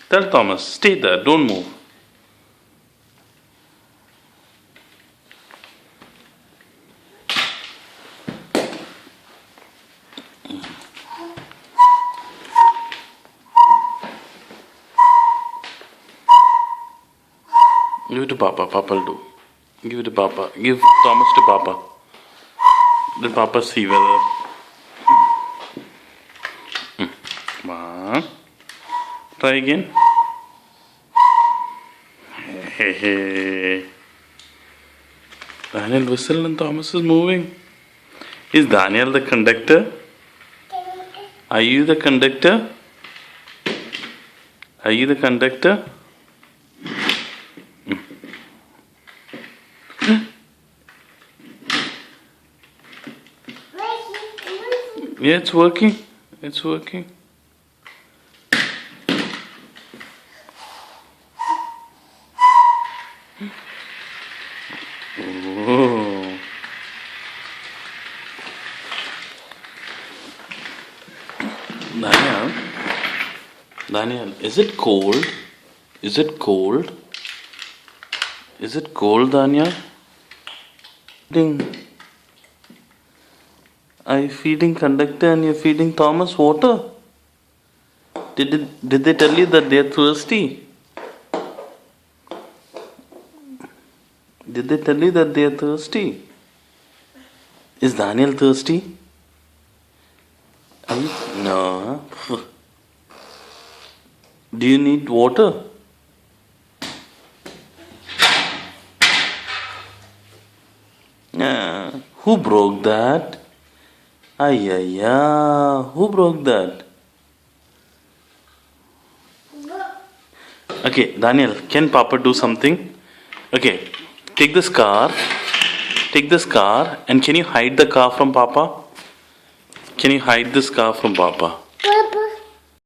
Tell Thomas, stay there, don't move. Give it to Papa. Papa will do. Give it to Papa. Give Thomas to Papa. Let Papa see whether. Come on. Try again. Hey, hey. Daniel whistle and Thomas is moving. Is Daniel the conductor? Are you the conductor? Are you the conductor? Yeah, it's working. It's working. Oh. Daniel, is it cold? Is it cold? Is it cold, Daniel? Are you feeding conductor and you're feeding Thomas water? Did they tell you that they're thirsty? Did they tell you that they're thirsty? Is Daniel thirsty? No. Do you need water? Who broke that? Who broke that? Okay, Daniel, can Papa do something? Okay, take this car, and can you hide the car from Papa? Can you hide this car from Papa?